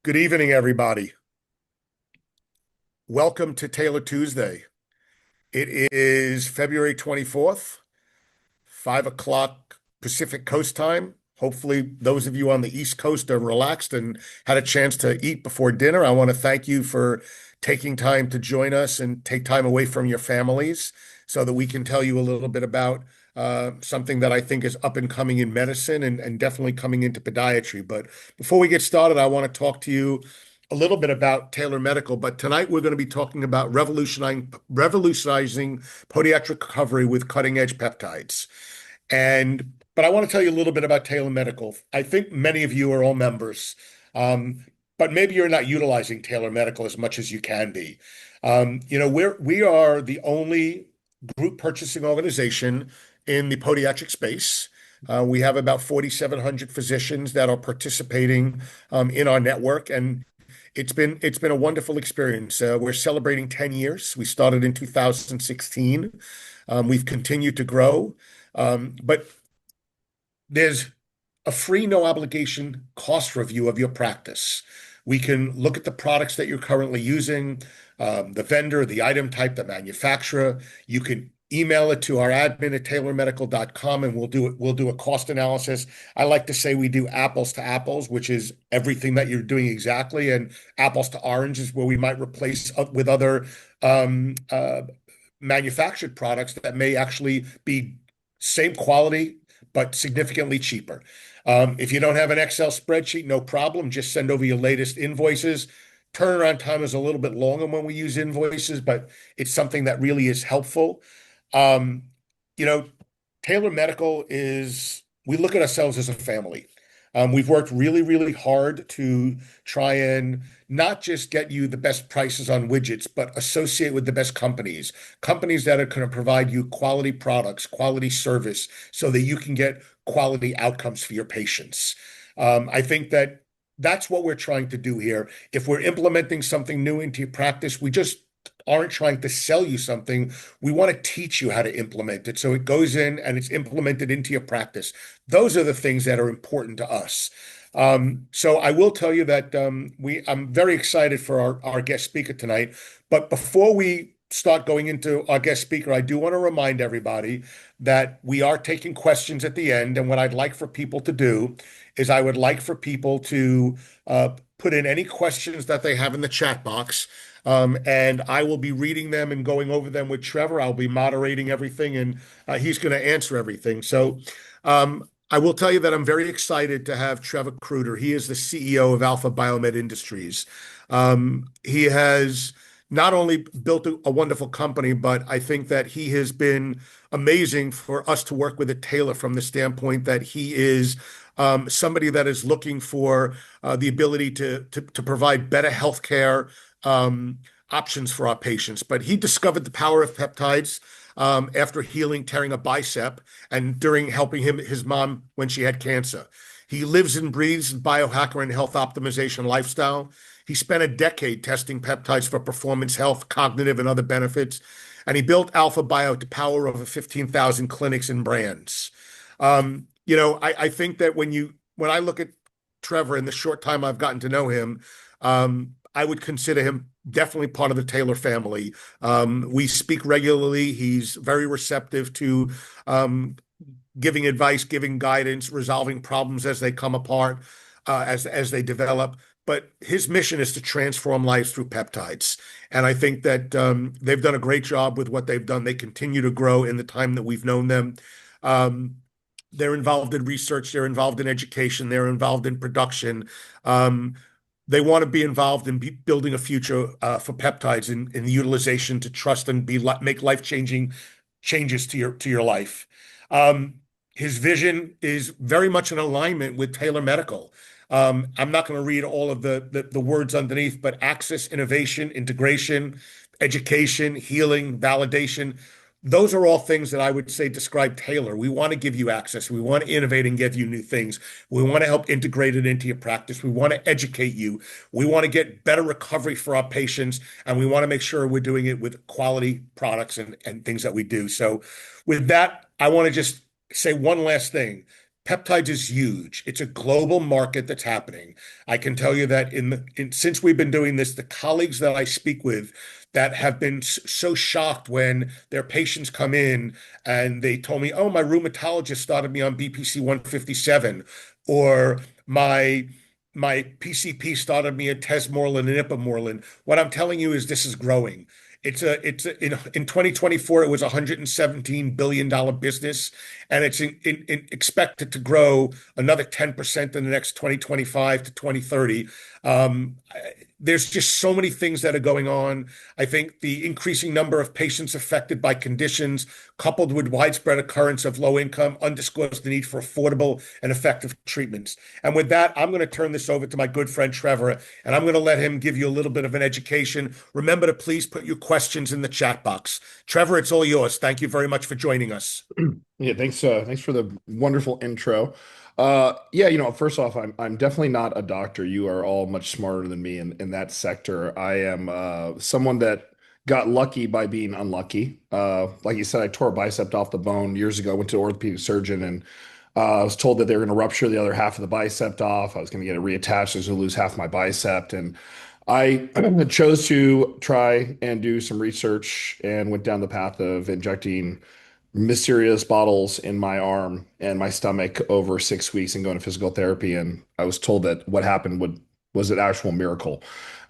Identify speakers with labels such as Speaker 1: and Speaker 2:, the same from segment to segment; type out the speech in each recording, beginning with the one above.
Speaker 1: Good evening, everybody. Welcome to Taylor Tuesday. It is February 24th, 5 o'clock Pacific Coast time. Hopefully, those of you on the East Coast are relaxed and had a chance to eat before dinner. I want to thank you for taking time to join us and take time away from your families so that we can tell you a little bit about something that I think is up and coming in medicine and definitely coming into podiatry. But before we get started, I want to talk to you a little bit about Taylor Medical. But tonight we're going to be talking about revolutionizing podiatric recovery with cutting-edge peptides. But I want to tell you a little bit about Taylor Medical. I think many of you are all members, but maybe you're not utilizing Taylor Medical as much as you can be. We are the only group purchasing organization in the podiatric space. We have about 4,700 physicians that are participating in our network, and it's been a wonderful experience. We're celebrating 10 years. We started in 2016. We've continued to grow. But there's a free, no obligation cost review of your practice. We can look at the products that you're currently using, the vendor, the item type, the manufacturer. You can email it to our admin at taylormedical.com and we'll do a cost analysis. I like to say we do apples to apples, which is everything that you're doing exactly, and apples to oranges, where we might replace with other manufactured products that may actually be same quality, but significantly cheaper. If you don't have an Excel spreadsheet, no problem. Just send over your latest invoices. Turnaround time is a little bit longer when we use invoices, but it's something that really is helpful. Um, you know, Taylor Medical we look at ourselves as a family. We've worked really, really hard to try and not just get you the best prices on widgets, but associate with the best companies that are going to provide you quality products, quality service, so that you can get quality outcomes for your patients. I think that's what we're trying to do here. If we're implementing something new into your practice, we just aren't trying to sell you something. We want to teach you how to implement it so it goes in and it's implemented into your practice. Those are the things that are important to us. So I will tell you that I'm very excited for our guest speaker tonight. But before we start going into our guest speaker, I do want to remind everybody that we are taking questions at the end. And what I'd like for people to do is I would like for people to put in any questions that they have in the chat box. And I will be reading them and going over them with Trevor. I'll be moderating everything, and he's going to answer everything. So I will tell you that I'm very excited to have Trevor Kruder. He is the CEO of Alpha BioMed Industries. He has not only built a wonderful company, but I think that he has been amazing for us to work with at Taylor from the standpoint that he is somebody that is looking for the ability to provide better healthcare options for our patients. But he discovered the power of peptides after tearing a bicep, and during helping his mom when she had cancer. He lives and breathes biohacker and health optimization lifestyle. He spent a decade testing peptides for performance, health, cognitive, and other benefits. And he built Alpha Bio to power over 15,000 clinics and brands. I think that when I look at Trevor in the short time I've gotten to know him, I would consider him definitely part of the Taylor family. We speak regularly. He's very receptive to giving advice, giving guidance, resolving problems as they come apart, as they develop. But his mission is to transform lives through peptides. And I think that they've done a great job with what they've done. They continue to grow in the time that we've known them. They're involved in research. They're involved in education. They're involved in production. They want to be involved in building a future for peptides in the utilization to trust and make life-changing changes to your life. His vision is very much in alignment with Taylor Medical. I'm not going to read all of the words underneath, but access, innovation, integration, education, healing, validation. Those are all things that I would say describe Taylor. We want to give you access. We want to innovate and give you new things. We want to help integrate it into your practice. We want to educate you. We want to get better recovery for our patients, and we want to make sure we're doing it with quality products and things that we do. So with that, I want to just say one last thing. Peptides is huge. It's a global market that's happening. I can tell you that since we've been doing this, the colleagues that I speak with that have been so shocked when their patients come in and they told me, "Oh, my rheumatologist started me on BPC 157," or my PCP started me at Tesmorelin and Ipamorelin. What I'm telling you is this is growing. In 2024, it was a $117 billion business, and it's expected to grow another 10% in the next 2025 to 2030. Um, there's just so many things that are going on. I think the increasing number of patients affected by conditions, coupled with widespread occurrence of low income, underscores the need for affordable and effective treatments. And with that, I'm going to turn this over to my good friend Trevor, and I'm going to let him give you a little bit of an education. Remember to please put your questions in the chat box. Trevor, it's all yours. Thank you very much for joining us.
Speaker 2: Yeah, thanks. Thanks for the wonderful intro. Yeah, first off, I'm definitely not a doctor. You are all much smarter than me in that sector. I am someone that got lucky by being unlucky. Like you said, I tore a bicep off the bone years ago. Went to an orthopedic surgeon and I was told that they were going to rupture the other half of the bicep off. I was going to get it reattached. I was going to lose half my bicep, and I chose to try and do some research and went down the path of injecting mysterious bottles in my arm and my stomach over 6 weeks and going to physical therapy. And I was told that what happened was an actual miracle.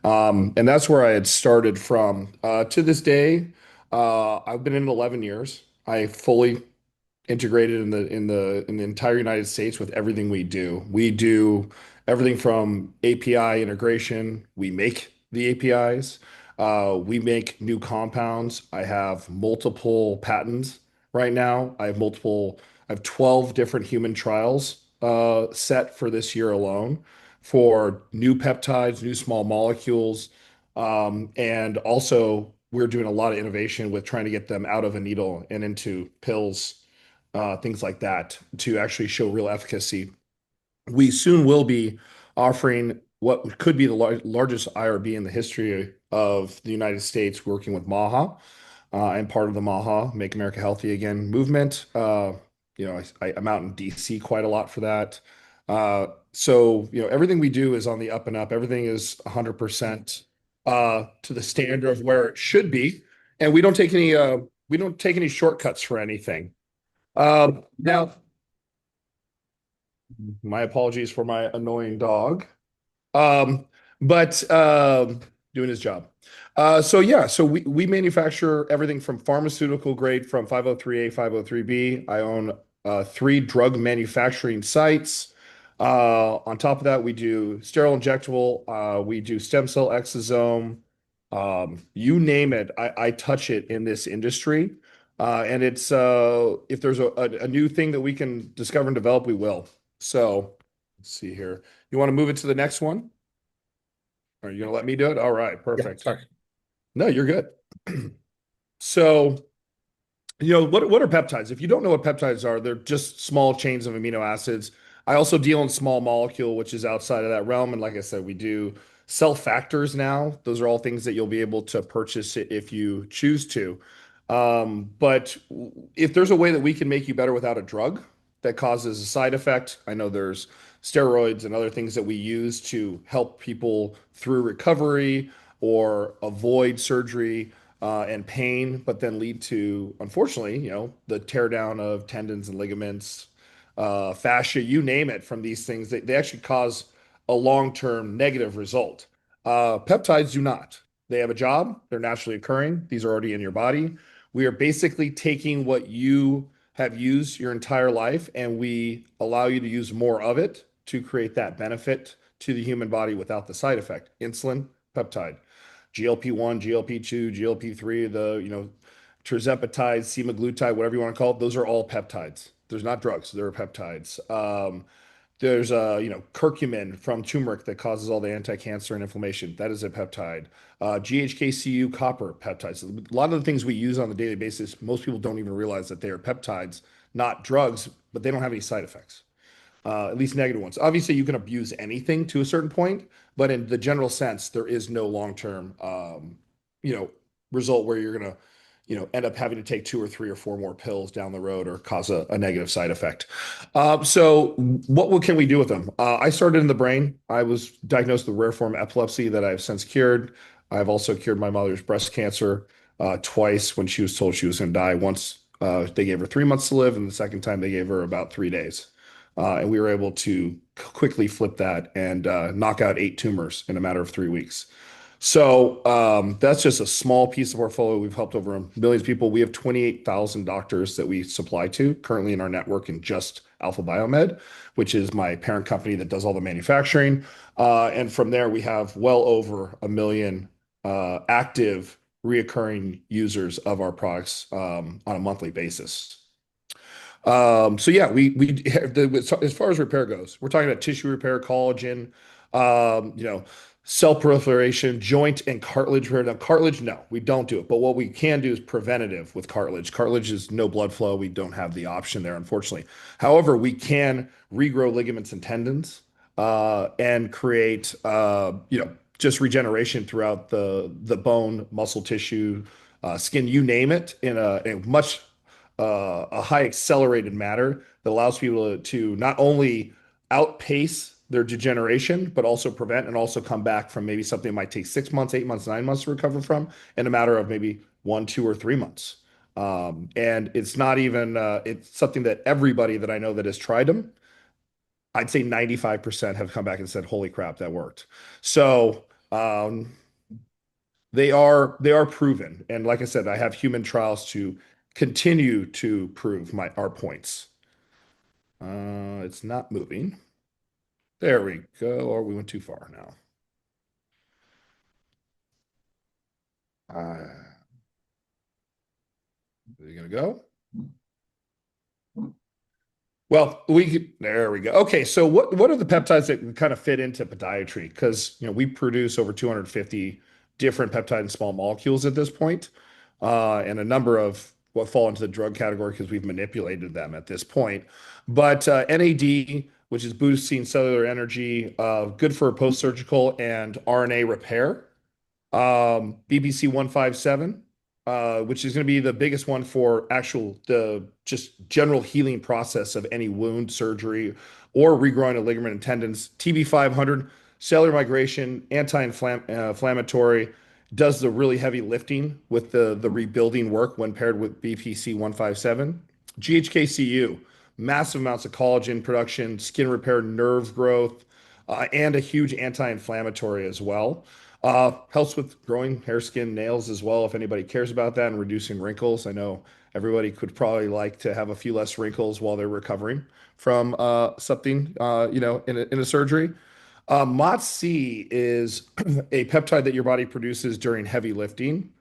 Speaker 2: And that's where I had started from. To this day, I've been in 11 years. I fully integrated in the entire United States with everything we do. We do everything from API integration. We make the APIs. We make new compounds. I have multiple patents right now. I have 12 different human trials set for this year alone for new peptides, new small molecules. And also, we're doing a lot of innovation with trying to get them out of a needle and into pills, things like that, to actually show real efficacy. We soon will be offering what could be the largest IRB in the history of the United States, working with MAHA. I'm part of the MAHA, Make America Healthy Again movement. I'm out in DC quite a lot for that. Everything we do is on the up and up. Everything is 100% to the standard of where it should be, and we don't take any shortcuts for anything. Now, my apologies for my annoying dog. Um, but doing his job. So we manufacture everything from pharmaceutical grade from 503A, 503B. I own three drug manufacturing sites. On top of that, we do sterile injectable, we do stem cell exosome. You name it, I touch it in this industry. And it's if there's a new thing that we can discover and develop, we will. So let's see here. You want to move it to the next one? Are you going to let me do it? All right,
Speaker 1: Yeah,
Speaker 2: perfect.
Speaker 1: sorry.
Speaker 2: No, you're good. So, what are peptides? If you don't know what peptides are, they're just small chains of amino acids. I also deal in small molecule, which is outside of that realm. And like I said, we do cell factors now. Those are all things that you'll be able to purchase it if you choose to. But if there's a way that we can make you better without a drug that causes a side effect, I know there's steroids and other things that we use to help people through recovery or avoid surgery and pain, but then lead to, unfortunately, the tear down of tendons and ligaments, fascia, you name it, from these things. They actually cause a long-term negative result. Peptides do not. They have a job. They're naturally occurring. These are already in your body. We are basically taking what you have used your entire life, and we allow you to use more of it to create that benefit to the human body without the side effect. Insulin, peptide. GLP-1, GLP-2, GLP-3, tirzepatide, semaglutide, whatever you want to call it, those are all peptides. There's not drugs, they're peptides. There's curcumin from turmeric that causes all the anti-cancer and inflammation. That is a peptide. GHK-Cu copper peptides. A lot of the things we use on a daily basis, most people don't even realize that they are peptides, not drugs, but they don't have any side effects, at least negative ones. Obviously, you can abuse anything to a certain point, but in the general sense, there is no long-term, result where you're gonna end up having to take two or three or four more pills down the road or cause a negative side effect. So what can we do with them? I started in the brain. I was diagnosed with a rare form of epilepsy that I've since cured. I've also cured my mother's breast cancer twice when she was told she was going to die. Once they gave her 3 months to live, and the second time they gave her about 3 days. And we were able to quickly flip that and knock out 8 tumors in a matter of 3 weeks. So that's just a small piece of our portfolio. We've helped over millions of people. We have 28,000 doctors that we supply to currently in our network in just Alpha BioMed, which is my parent company that does all the manufacturing. And from there, we have well over 1 million active reoccurring users of our products on a monthly basis. So yeah, as far as repair goes, we're talking about tissue repair, collagen, um, you know, cell proliferation, joint and cartilage repair. Now, cartilage, no, we don't do it. But what we can do is preventative with cartilage. Cartilage is no blood flow. We don't have the option there, unfortunately. However, we can regrow ligaments and tendons and create, just regeneration throughout the bone, muscle tissue, skin, you name it, in a much a high accelerated manner that allows people to not only outpace their degeneration, but also prevent and also come back from maybe something that might take 6 months, 8 months, 9 months to recover from in a matter of maybe 1, 2, or 3 months. And it's not even, it's something that everybody that I know that has tried them, I'd say 95% have come back and said, holy crap, that worked. So, they are proven. And like I said, I have human trials to continue to prove our points. It's not moving. There we go. Or we went too far now. Uh, are you gonna go? Well, there we go. Okay, so what are the peptides that kind of fit into podiatry? Because we produce over 250 different peptide and small molecules at this point, and a number of what fall into the drug category because we've manipulated them at this point. But NAD, which is boosting cellular energy, good for post-surgical and RNA repair. BBC 157, which is going to be the biggest one for the just general healing process of any wound surgery or regrowing a ligament and tendons. TB 500, cellular migration, anti-inflammatory, does the really heavy lifting with the rebuilding work when paired with BPC 157. GHK-Cu, massive amounts of collagen production, skin repair, nerve growth, and a huge anti-inflammatory as well. Helps with growing hair, skin, nails as well, if anybody cares about that, and reducing wrinkles. I know everybody could probably like to have a few less wrinkles while they're recovering from something, in a surgery. MOTS-C is a peptide that your body produces during heavy lifting.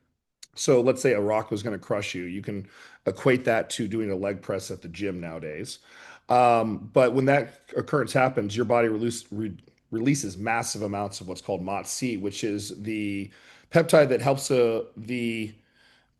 Speaker 2: So let's say a rock was going to crush you. You can equate that to doing a leg press at the gym nowadays. But when that occurrence happens, your body releases massive amounts of what's called MOTS-C, which is the peptide that helps the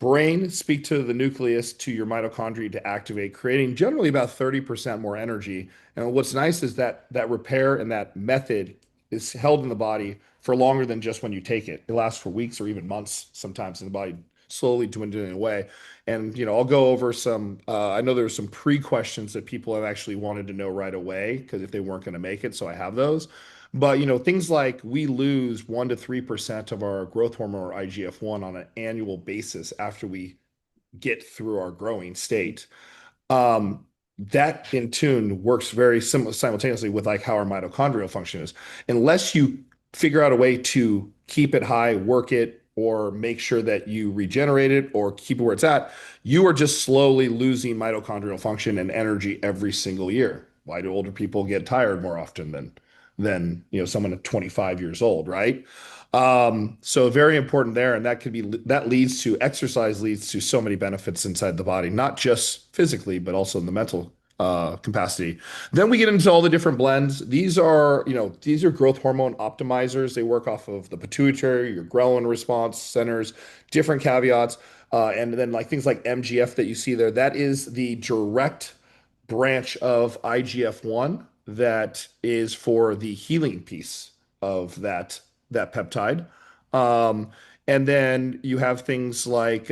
Speaker 2: brain speak to the nucleus to your mitochondria to activate, creating generally about 30% more energy. And what's nice is that repair and that method is held in the body for longer than just when you take it. It lasts for weeks or even months sometimes in the body, slowly dwindling away. And I'll go over some. I know there's some pre-questions that people have actually wanted to know right away because if they weren't going to make it, so I have those. But things like we lose 1 to 3% of our growth hormone or IGF-1 on an annual basis after we get through our growing state. Um, that in tune works very simultaneously with like how our mitochondrial function is. Unless you figure out a way to keep it high, work it, or make sure that you regenerate it or keep it where it's at, you are just slowly losing mitochondrial function and energy every single year. Why do older people get tired more often than someone at 25 years old, right? So very important there, and that leads to exercise leads to so many benefits inside the body, not just physically, but also in the mental capacity. Then we get into all the different blends. These are growth hormone optimizers. They work off of the pituitary, your ghrelin response centers, different caveats, and then like things like MGF that you see there. That is the direct branch of IGF-1 that is for the healing piece of that peptide. And then you have things like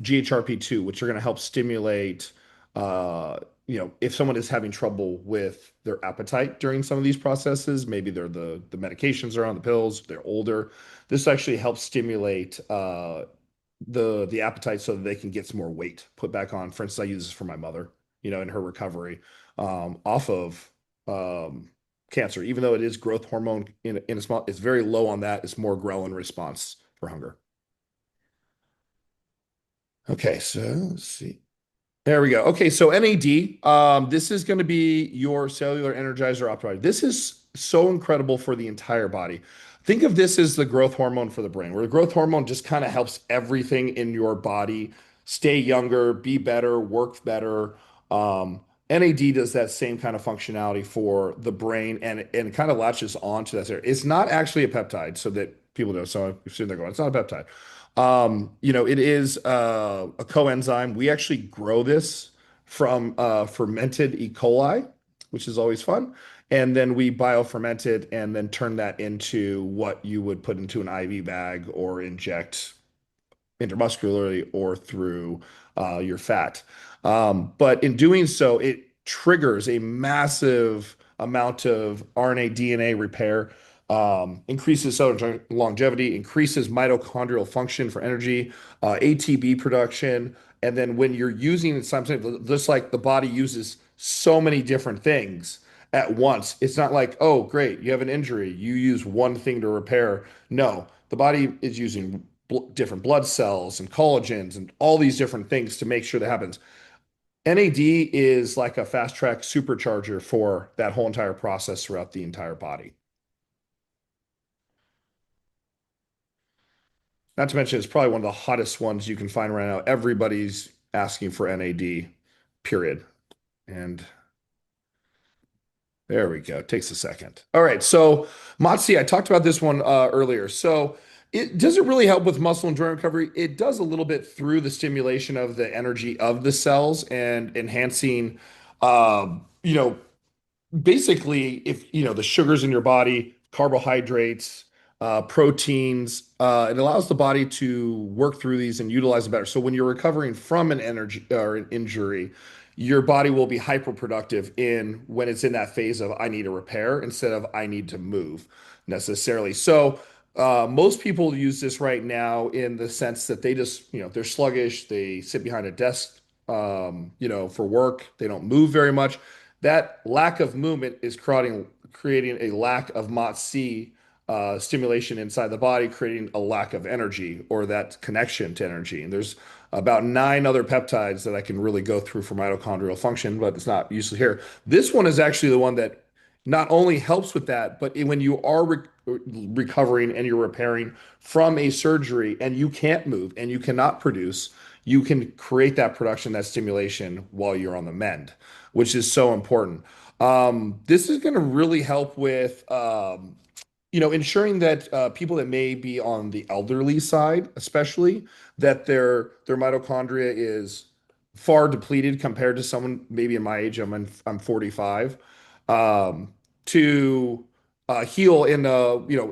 Speaker 2: GHRP2, which are going to help stimulate, uh, if someone is having trouble with their appetite during some of these processes, maybe they're the medications are on the pills, they're older. This actually helps stimulate the appetite so that they can get some more weight put back on. For instance, I use this for my mother, in her recovery off of cancer. Even though it is growth hormone in a small, it's very low on that. It's more ghrelin response for hunger. Okay, so let's see. There we go. Okay, so NAD, this is going to be your cellular energizer optimizer. This is so incredible for the entire body. Think of this as the growth hormone for the brain, where the growth hormone just kind of helps everything in your body stay younger, be better, work better. NAD does that same kind of functionality for the brain and kind of latches on to that area. It's not actually a peptide, so that people know. So you're sitting there going, it's not a peptide. It is a coenzyme. We actually grow this from fermented E. coli, which is always fun. And then we bioferment it and then turn that into what you would put into an IV bag or inject intramuscularly or through your fat. But in doing so, it triggers a massive amount of RNA DNA repair, increases cell longevity, increases mitochondrial function for energy, ATP production. And then when you're using it sometimes, just like the body uses so many different things at once, it's not like, oh, great, you have an injury, you use one thing to repair. No, the body is using different blood cells and collagens and all these different things to make sure that happens. NAD is like a fast track supercharger for that whole entire process throughout the entire body. Not to mention, it's probably one of the hottest ones you can find right now. Everybody's asking for NAD, period. And there we go. It takes a second. All right. So, Matsi, I talked about this one earlier. So, it does it really help with muscle and joint recovery? It does a little bit through the stimulation of the energy of the cells and enhancing, you know, basically, if the sugars in your body, carbohydrates, proteins, it allows the body to work through these and utilize them better. So when you're recovering from an energy or an injury, your body will be hyperproductive in when it's in that phase of I need to repair instead of I need to move necessarily. So most people use this right now in the sense that they just, they're sluggish, they sit behind a desk, for work, they don't move very much. That lack of movement is creating a lack of MOTS-C stimulation inside the body, creating a lack of energy or that connection to energy. And there's about 9 other peptides that I can really go through for mitochondrial function, but it's not useful here. This one is actually the one that not only helps with that, but when you are recovering and you're repairing from a surgery and you can't move and you cannot produce, you can create that production, that stimulation while you're on the mend, which is so important. This is going to really help with, ensuring that people that may be on the elderly side, especially, that their mitochondria is far depleted compared to someone maybe in my age. I'm 45. To heal in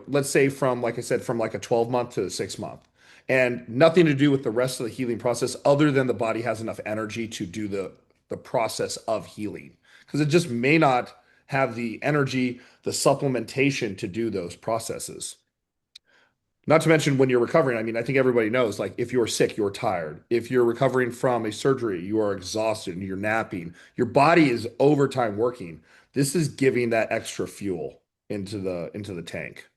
Speaker 2: let's say from like I said, from like a 12-month to a 6 month, and nothing to do with the rest of the healing process, other than the body has enough energy to do the process of healing, because it just may not have the energy, the supplementation to do those processes. Not to mention when you're recovering, I mean, I think everybody knows, like if you're sick, you're tired. If you're recovering from a surgery, you are exhausted and you're napping. Your body is overtime working. This is giving that extra fuel into the tank.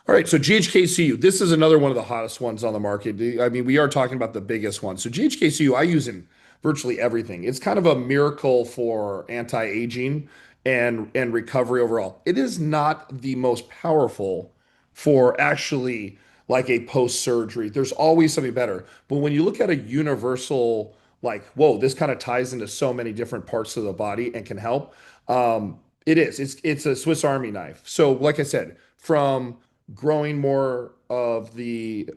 Speaker 2: All right, so GHK-Cu, this is another one of the hottest ones on the market. I mean, we are talking about the biggest one. So GHK-Cu, I use in virtually everything. It's kind of a miracle for anti-aging and recovery overall. It is not the most powerful for actually like a post-surgery. There's always something better. But when you look at a universal, like, whoa, this kind of ties into so many different parts of the body and can help. It is. It's a Swiss Army knife. So, like I said, from growing more of the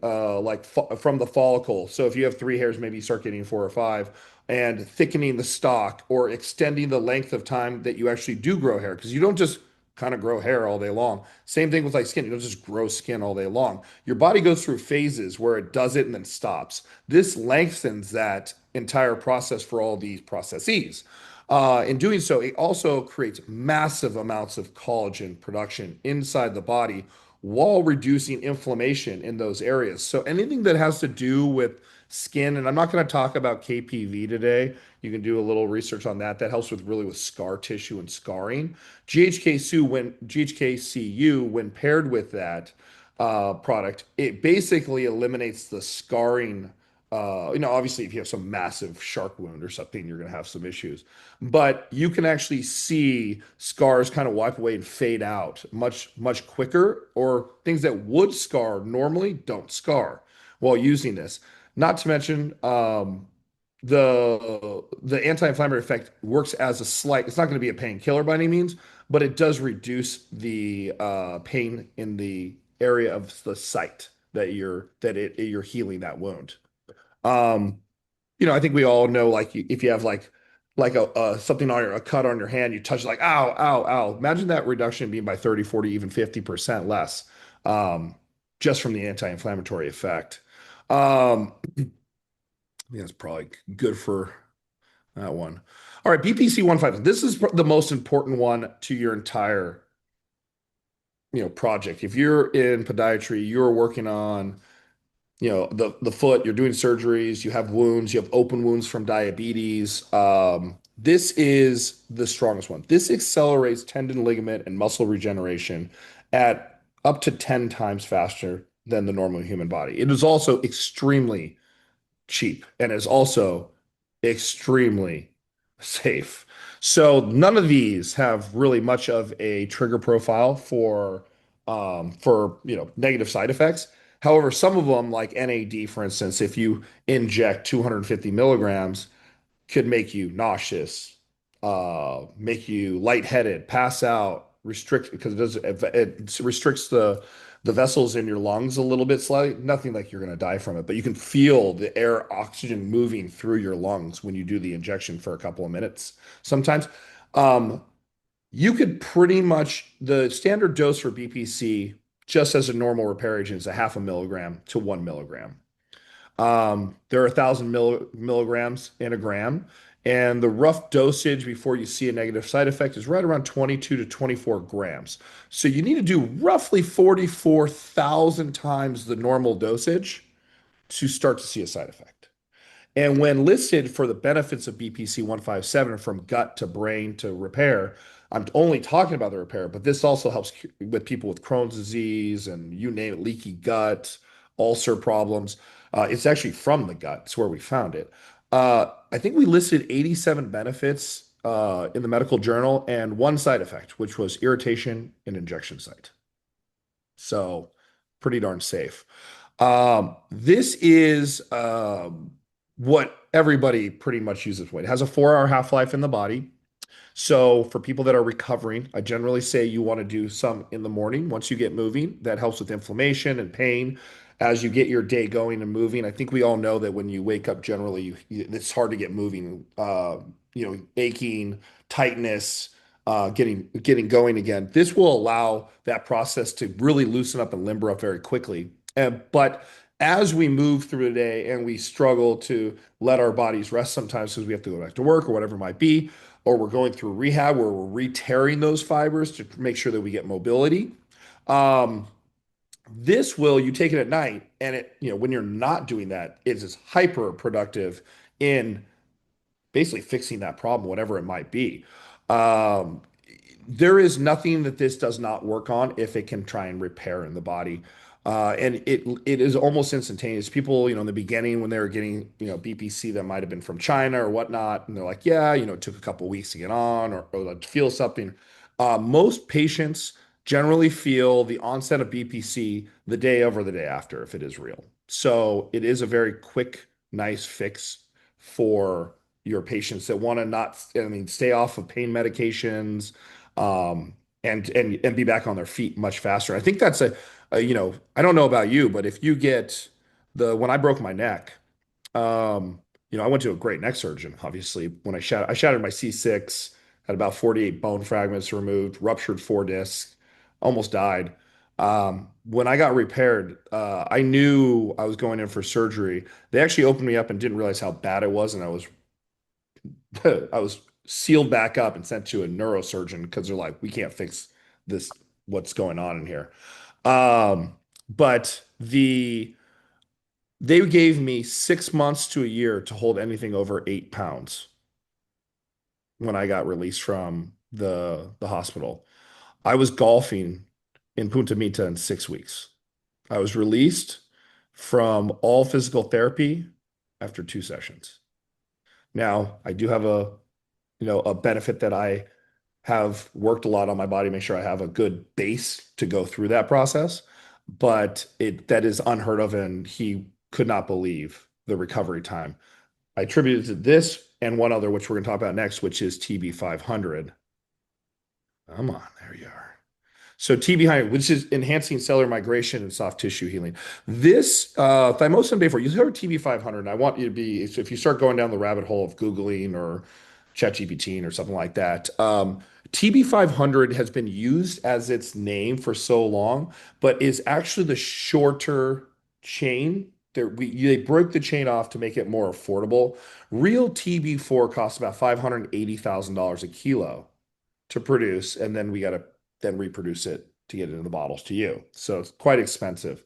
Speaker 2: from the follicle. So if you have 3 hairs, maybe you start getting 4 or 5, and thickening the stalk or extending the length of time that you actually do grow hair, because you don't just kind of grow hair all day long. Same thing with like skin. You don't just grow skin all day long. Your body goes through phases where it does it and then stops. This lengthens that entire process for all these processes. In doing so, it also creates massive amounts of collagen production inside the body while reducing inflammation in those areas. So anything that has to do with skin, and I'm not going to talk about KPV today. You can do a little research on that. That helps with really with scar tissue and scarring. GHKCU, when paired with that product, it basically eliminates the scarring. Obviously, if you have some massive shark wound or something, you're going to have some issues. But you can actually see scars kind of wipe away and fade out much, much quicker, or things that would scar normally don't scar while using this. Not to mention, the anti-inflammatory effect works as a slight, it's not going to be a painkiller by any means, but it does reduce the pain in the area of the site that you're healing that wound. Um, I think we all know, like, if you have like a something on a cut on your hand, you touch like, ow, ow, ow. Imagine that reduction being by 30, 40, even 50% less, um, just from the anti-inflammatory effect. I think that's probably good for that one. All right, BPC 15. This is the most important one to your entire, project. If you're in podiatry, you're working on, the foot, you're doing surgeries, you have wounds, you have open wounds from diabetes. This is the strongest one. This accelerates tendon, ligament, and muscle regeneration at up to 10 times faster than the normal human body. It is also extremely cheap and is also extremely safe. So none of these have really much of a trigger profile for negative side effects. However, some of them, like NAD, for instance, if you inject 250 milligrams, could make you nauseous, make you lightheaded, pass out, restrict because it restricts the vessels in your lungs a little bit slightly. Nothing like you're going to die from it, but you can feel the air oxygen moving through your lungs when you do the injection for a couple of minutes. Sometimes, you could pretty much the standard dose for BPC, just as a normal repair agent, is a half a milligram to 1 milligram. There are 1,000 milligrams in a gram, and the rough dosage before you see a negative side effect is right around 22 to 24 grams. So you need to do roughly 44,000 times the normal dosage to start to see a side effect. And when listed for the benefits of BPC 157 from gut to brain to repair, I'm only talking about the repair, but this also helps with people with Crohn's disease and you name it, leaky gut, ulcer problems. It's actually from the gut. It's where we found it. I think we listed 87 benefits in the medical journal and one side effect, which was irritation in injection site. So pretty darn safe. This is what everybody pretty much uses. It has a 4-hour half-life in the body. So for people that are recovering, I generally say you want to do some in the morning once you get moving. That helps with inflammation and pain as you get your day going and moving. I think we all know that when you wake up, generally, it's hard to get moving. Aching, tightness, getting going again. This will allow that process to really loosen up and limber up very quickly. But as we move through the day and we struggle to let our bodies rest sometimes because we have to go back to work or whatever it might be, or we're going through rehab where we're re-tearing those fibers to make sure that we get mobility. Um, this will, you take it at night, and when you're not doing that, it is hyper productive in basically fixing that problem, whatever it might be. Um, there is nothing that this does not work on if it can try and repair in the body. And it is almost instantaneous. People, in the beginning when they were getting, BPC that might have been from China or whatnot, and they're like, yeah, it took a couple of weeks to get on or to feel something. Most patients generally feel the onset of BPC the day of or the day after if it is real. So it is a very quick, nice fix for your patients that want to not, I mean, stay off of pain medications, um, and be back on their feet much faster. I think that's I don't know about you, but if you get when I broke my neck, I went to a great neck surgeon, obviously, when I shattered my C6, had about 48 bone fragments removed, ruptured 4 discs, almost died. When I got repaired, I knew I was going in for surgery. They actually opened me up and didn't realize how bad it was, and I was I was sealed back up and sent to a neurosurgeon because they're like, we can't fix this, what's going on in here. But they gave me 6 months to a year to hold anything over 8 pounds when I got released from the hospital. I was golfing in Punta Mita in 6 weeks. I was released from all physical therapy after 2 sessions. Now, I do have a benefit that I have worked a lot on my body, make sure I have a good base to go through that process. But that is unheard of, and he could not believe the recovery time. I attributed it to this and one other, which we're going to talk about next, which is TB 500. Come on, there you are. So TB, which is enhancing cellular migration and soft tissue healing. This thymosin B4, you heard TB 500, and I want you to be, so if you start going down the rabbit hole of Googling or ChatGPT or something like that, TB 500 has been used as its name for so long, but is actually the shorter chain. They broke the chain off to make it more affordable. Real TB4 costs about $580,000 a kilo to produce, and then we got to then reproduce it to get it in the bottles to you. So it's quite expensive.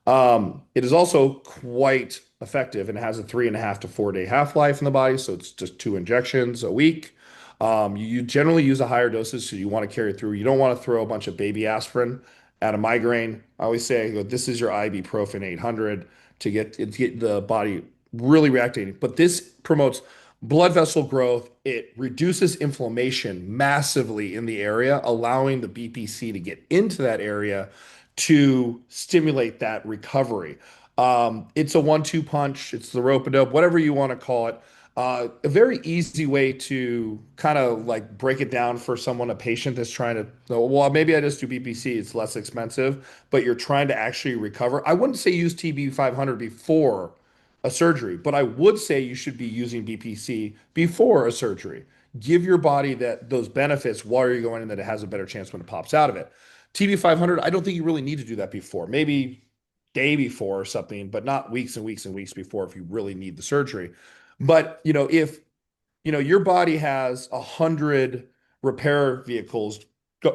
Speaker 2: It is also quite effective and has a 3.5 to 4 day half-life in the body. So it's just 2 injections a week. You generally use a higher dosage, so you want to carry it through. You don't want to throw a bunch of baby aspirin at a migraine. I always say, this is your ibuprofen 800 to get the body really reacting. But this promotes blood vessel growth. It reduces inflammation massively in the area, allowing the BPC to get into that area to stimulate that recovery. It's a 1-2 punch. It's the rope-a-dope, whatever you want to call it. A very easy way to kind of like break it down for someone, a patient that's trying to, well, maybe I just do BPC, it's less expensive, but you're trying to actually recover. I wouldn't say use TB 500 before a surgery, but I would say you should be using BPC before a surgery. Give your body those benefits while you're going in, that it has a better chance when it pops out of it. TB 500, I don't think you really need to do that before. Maybe day before or something, but not weeks and weeks and weeks before if you really need the surgery. But if your body has 100 repair vehicles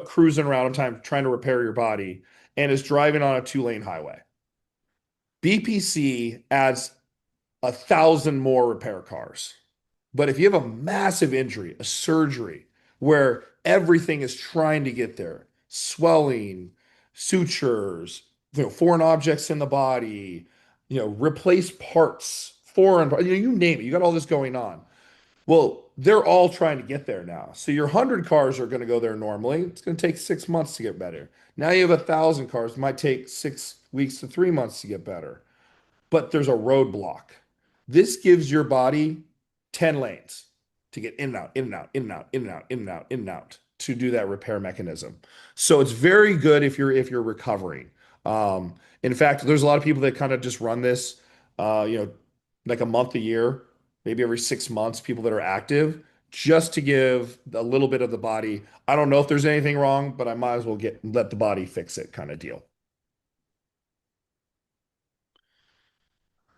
Speaker 2: cruising around in time trying to repair your body and is driving on a 2-lane highway, BPC adds 1,000 more repair cars. But if you have a massive injury, a surgery where everything is trying to get there, swelling, sutures, foreign objects in the body, replace parts, foreign, you name it, you got all this going on. Well, they're all trying to get there now. So your 100 cars are going to go there normally. It's going to take 6 months to get better. Now you have 1,000 cars. It might take 6 weeks to 3 months to get better, but there's a roadblock. This gives your body 10 lanes to get in and out, in and out, in and out, in and out, in and out, in and out to do that repair mechanism. So it's very good if you're recovering. In fact, there's a lot of people that kind of just run this, like a month a year, maybe every 6 months, people that are active, just to give a little bit of the body. I don't know if there's anything wrong, but I might as well let the body fix it kind of deal.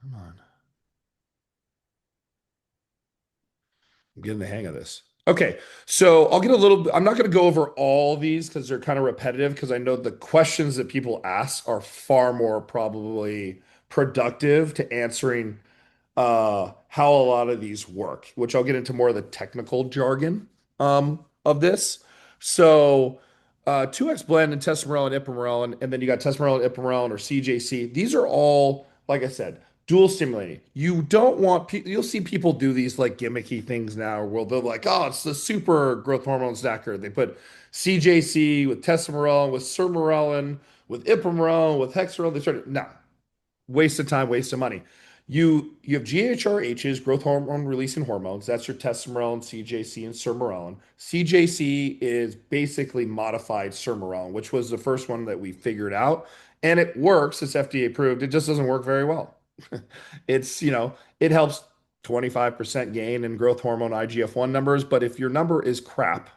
Speaker 2: Come on. I'm getting the hang of this. Okay, so I'm not going to go over all these because they're kind of repetitive, because I know the questions that people ask are far more probably productive to answering how a lot of these work, which I'll get into more of the technical jargon of this. So, 2X blend and testosterone and ipamorelin, and then you got testosterone and ipamorelin or CJC. These are all, like I said, dual stimulating. You don't want people, you'll see people do these like gimmicky things now where they're like, oh, it's the super growth hormone stacker. They put CJC with testosterone, with sermorelin, with ipamorelin, with hexerol. They started, no, waste of time, waste of money. You have GHRHs, growth hormone releasing hormones. That's your testosterone, CJC, and sermorelin. CJC is basically modified sermorelin, which was the first one that we figured out, and it works. It's FDA approved. It just doesn't work very well. It helps 25% gain in growth hormone IGF-1 numbers. But if your number is crap,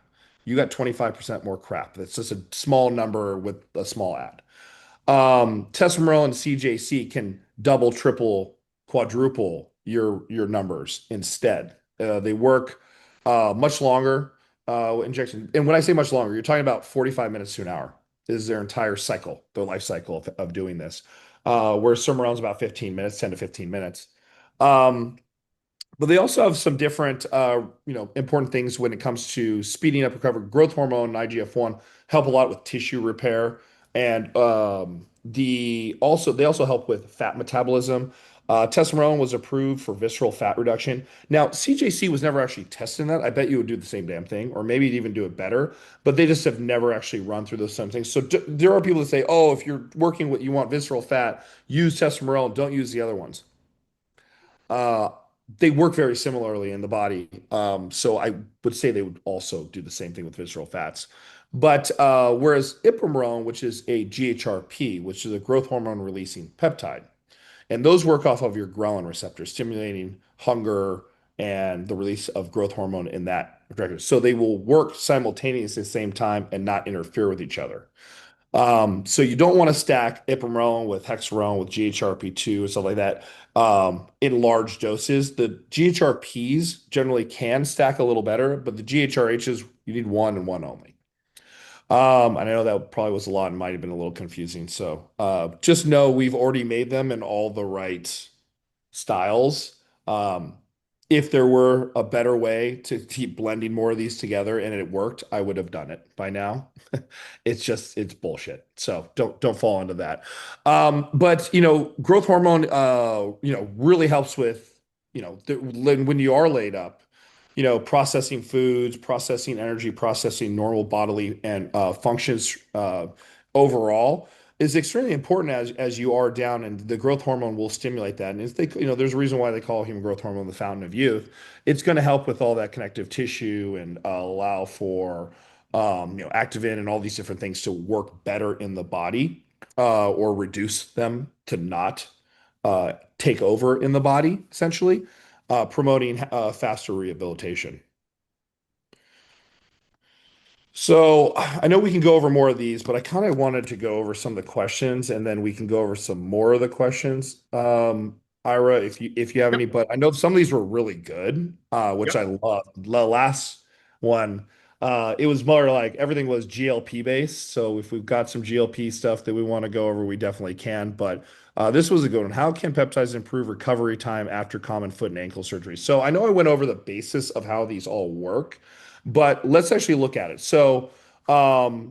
Speaker 2: you got 25% more crap. That's just a small number with a small ad. Testosterone and CJC can double, triple, quadruple your numbers instead. They work much longer injection. And when I say much longer, you're talking about 45 minutes to an hour is their entire cycle, their life cycle of doing this. Where Sermorel's about 15 minutes, 10 to 15 minutes. Um, but they also have some different, important things when it comes to speeding up recovery. Growth hormone and IGF-1 help a lot with tissue repair, and they also help with fat metabolism. Testosterone was approved for visceral fat reduction. Now, CJC was never actually tested in that. I bet you would do the same damn thing, or maybe even do it better. But they just have never actually run through those same things. So there are people that say, "Oh, if you're working with you want visceral fat, use testosterone. Don't use the other ones." Uh, they work very similarly in the body. So I would say they would also do the same thing with visceral fats. But whereas ipamorelin, which is a GHRP, which is a growth hormone releasing peptide, and those work off of your ghrelin receptor, stimulating hunger and the release of growth hormone in that direction. So they will work simultaneously at the same time and not interfere with each other. So you don't want to stack ipamorelin with hexaron with GHRP2 and stuff like that in large doses. The GHRPs generally can stack a little better, but the GHRHs, you need one and one only. I know that probably was a lot and might have been a little confusing. So just know we've already made them in all the right styles. Um, if there were a better way to keep blending more of these together and it worked, I would have done it by now. It's bullshit. So don't fall into that. But growth hormone really helps with when you are laid up, processing foods, processing energy, processing normal bodily and functions overall is extremely important as you are down, and the growth hormone will stimulate that. And there's a reason why they call human growth hormone the fountain of youth. It's going to help with all that connective tissue and allow for activin and all these different things to work better in the body or reduce them to not take over in the body, essentially, promoting faster rehabilitation. So I know we can go over more of these, but I kind of wanted to go over some of the questions and then we can go over some more of the questions. Ira, if you have any,
Speaker 1: Yep.
Speaker 2: but I know some of these were really good, which I
Speaker 1: Yep.
Speaker 2: love. The last one, it was more like everything was GLP based. So if we've got some GLP stuff that we want to go over, we definitely can. But this was a good one. How can peptides improve recovery time after common foot and ankle surgery? So I know I went over the basis of how these all work. But let's actually look at it. So, BPC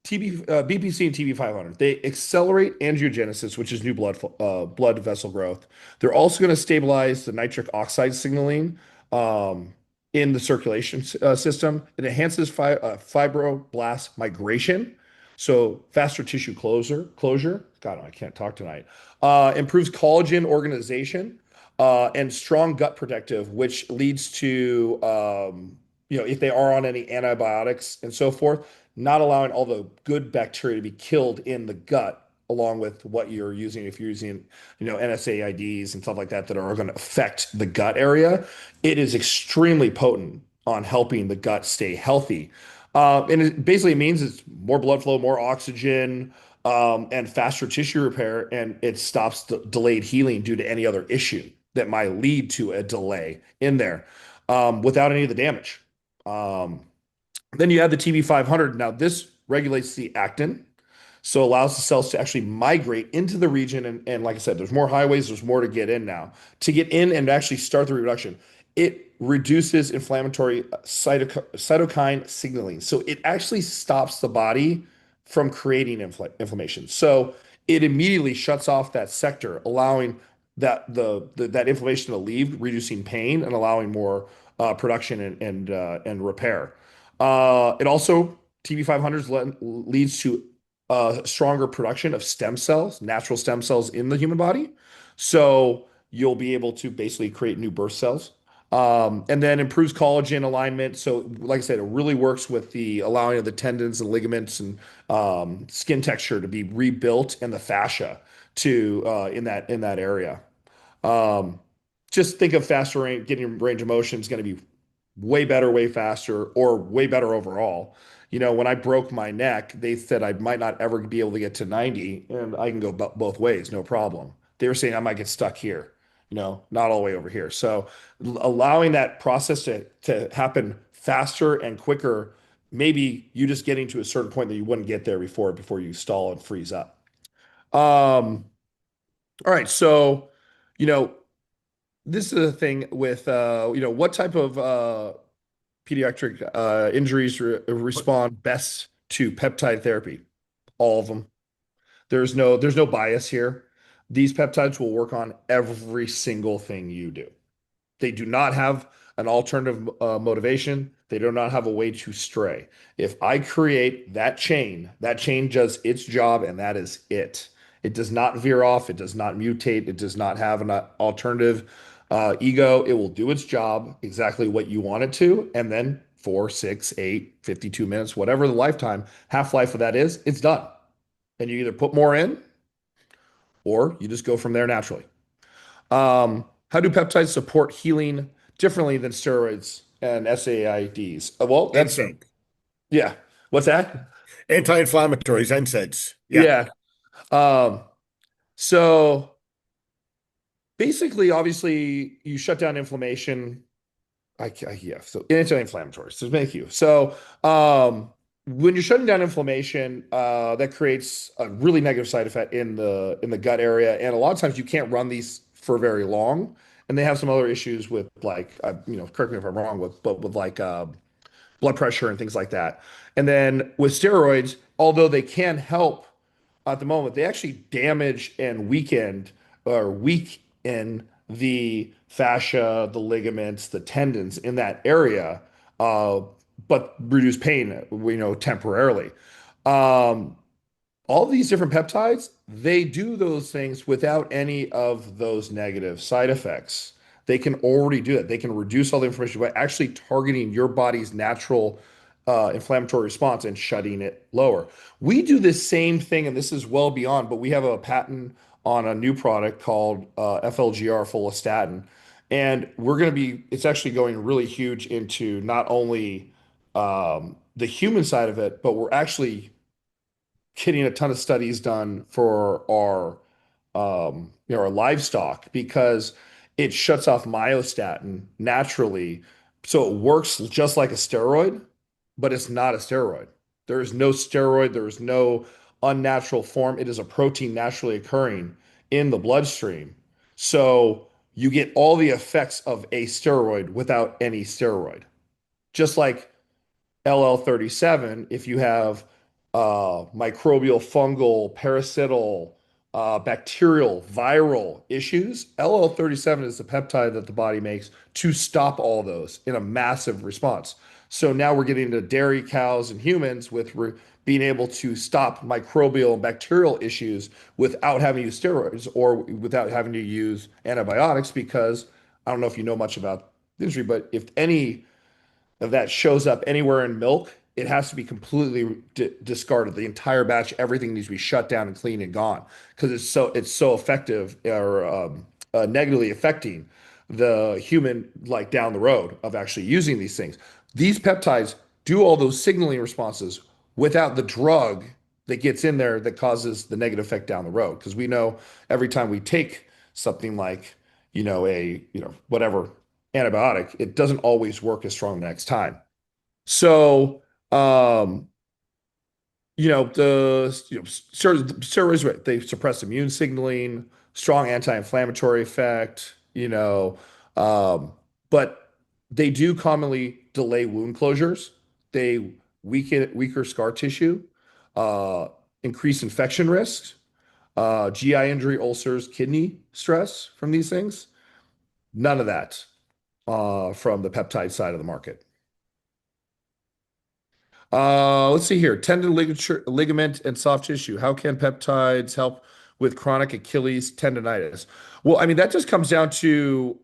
Speaker 2: and TB 500, they accelerate angiogenesis, which is new blood vessel growth. They're also going to stabilize the nitric oxide signaling in the circulation system. It enhances fibroblast migration, so faster tissue closure. God, I can't talk tonight. Improves collagen organization and strong gut protective, which leads to if they are on any antibiotics and so forth, not allowing all the good bacteria to be killed in the gut, along with what you're using. If you're using, NSAIDs and stuff like that that are going to affect the gut area, it is extremely potent on helping the gut stay healthy. And it basically means it's more blood flow, more oxygen, and faster tissue repair, and it stops delayed healing due to any other issue that might lead to a delay in there without any of the damage. Um, then you add the TB 500. Now, this regulates the actin, so allows the cells to actually migrate into the region. And like I said, there's more highways, there's more to get in now. To get in and actually start the reproduction, it reduces inflammatory cytokine signaling. So it actually stops the body from creating inflammation. So it immediately shuts off that sector, allowing that inflammation to leave, reducing pain and allowing more production and repair. It also TB 500 leads to stronger production of stem cells, natural stem cells in the human body. So you'll be able to basically create new birth cells. And then improves collagen alignment. So, like I said, it really works with the allowing of the tendons and ligaments and skin texture to be rebuilt and the fascia to in that area. Um, just think of faster range, getting range of motion is going to be way better, way faster, or way better overall. When I broke my neck, they said I might not ever be able to get to 90, and I can go both ways, no problem. They were saying I might get stuck here, not all the way over here. So allowing that process to happen faster and quicker, maybe you just getting to a certain point that you wouldn't get there before you stall and freeze up. Um, all right, so you know, this is a thing with what type of pediatric injuries respond best to peptide therapy? All of them. There's no bias here. These peptides will work on every single thing you do. They do not have an alternative motivation. They do not have a way to stray. If I create that chain does its job, and that is it. It does not veer off. It does not mutate. It does not have an alternative ego. It will do its job exactly what you want it to. And then 4, 6, 8, 52 minutes, whatever the lifetime, half-life of that is, it's done. And you either put more in or you just go from there naturally. How do peptides support healing differently than steroids and SAIDs? Well, that's
Speaker 1: NSAID,
Speaker 2: yeah. What's that?
Speaker 1: anti-inflammatories, NSAIDs. Yeah,
Speaker 2: Yeah. Um, so basically, obviously, you shut down inflammation. Yeah. So anti-inflammatories. So thank you. So when you're shutting down inflammation, that creates a really negative side effect in the gut area, and a lot of times you can't run these for very long, and they have some other issues with like correct me if I'm wrong but with like blood pressure and things like that. And then with steroids, although they can help at the moment, they actually damage and weaken the fascia, the ligaments, the tendons in that area, uh, but reduce pain, temporarily. Um, all these different peptides, they do those things without any of those negative side effects. They can already do it. They can reduce all the inflammation by actually targeting your body's natural inflammatory response and shutting it lower. We do this same thing, and this is well beyond, but we have a patent on a new product called FLGR follistatin. And it's actually going really huge into not only the human side of it, but we're actually getting a ton of studies done for our livestock because it shuts off myostatin naturally. So it works just like a steroid, but it's not a steroid. There is no steroid, there is no unnatural form. It is a protein naturally occurring in the bloodstream. So you get all the effects of a steroid without any steroid. Just like LL37, if you have microbial, fungal, parasital, bacterial, viral issues, LL37 is the peptide that the body makes to stop all those in a massive response. So now we're getting into dairy cows and humans with being able to stop microbial and bacterial issues without having to use steroids or without having to use antibiotics because I don't know if you know much about the industry, but if any if that shows up anywhere in milk, it has to be completely discarded. The entire batch, everything needs to be shut down and clean and gone because it's so effective or negatively affecting the human like down the road of actually using these things. These peptides do all those signaling responses without the drug that gets in there that causes the negative effect down the road. Because we know every time we take something like whatever antibiotic, it doesn't always work as strong the next time. So, um, steroids, right, they suppress immune signaling, strong anti-inflammatory effect, but they do commonly delay wound closures. They weaker scar tissue, uh, increase infection risks, GI injury, ulcers, kidney stress from these things. None of that from the peptide side of the market. Let's see here. Tendon, ligament, and soft tissue. How can peptides help with chronic Achilles tendonitis? Well, I mean, that just comes down to,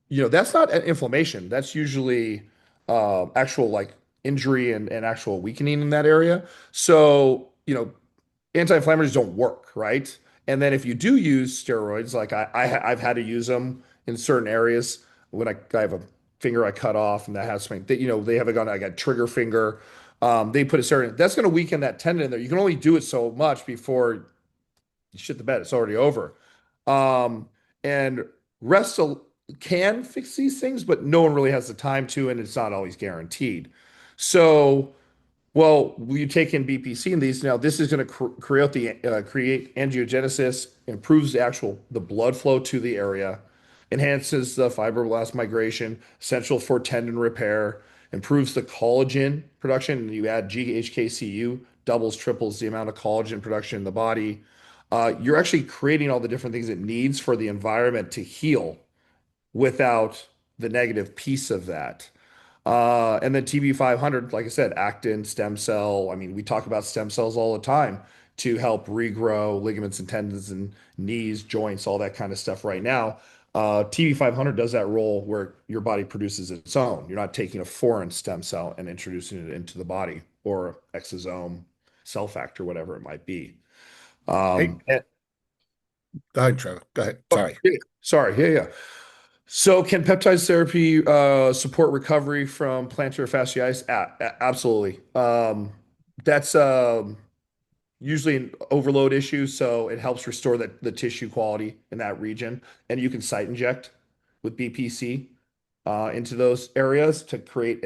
Speaker 2: that's not an inflammation. That's usually actual like injury and actual weakening in that area. So, anti-inflammatories don't work, right? And then if you do use steroids, like I've had to use them in certain areas. When I have a finger I cut off and that has something that, they have I got trigger finger. They put a certain that's going to weaken that tendon in there. You can only do it so much before you shit the bed. It's already over. Um, and rest can fix these things, but no one really has the time to, and it's not always guaranteed. So, well, you take in BPC in these now. This is going to create angiogenesis, improves the blood flow to the area, enhances the fibroblast migration, essential for tendon repair, improves the collagen production. And you add GHK-Cu, doubles, triples the amount of collagen production in the body. You're actually creating all the different things it needs for the environment to heal without the negative piece of that. And then TB500, like I said, actin, stem cell. I mean, we talk about stem cells all the time to help regrow ligaments and tendons and knees, joints, all that kind of stuff right now. TB500 does that role where your body produces its own. You're not taking a foreign stem cell and introducing it into the body or exosome, cell factor, whatever it might be.
Speaker 1: Hey,
Speaker 2: And,
Speaker 1: go ahead, Trevor. Go ahead.
Speaker 2: oh,
Speaker 1: Sorry.
Speaker 2: sorry, yeah, yeah. So, can peptides therapy support recovery from plantar fasciitis? Absolutely. That's usually an overload issue, so it helps restore the tissue quality in that region. And you can site inject with BPC into those areas to create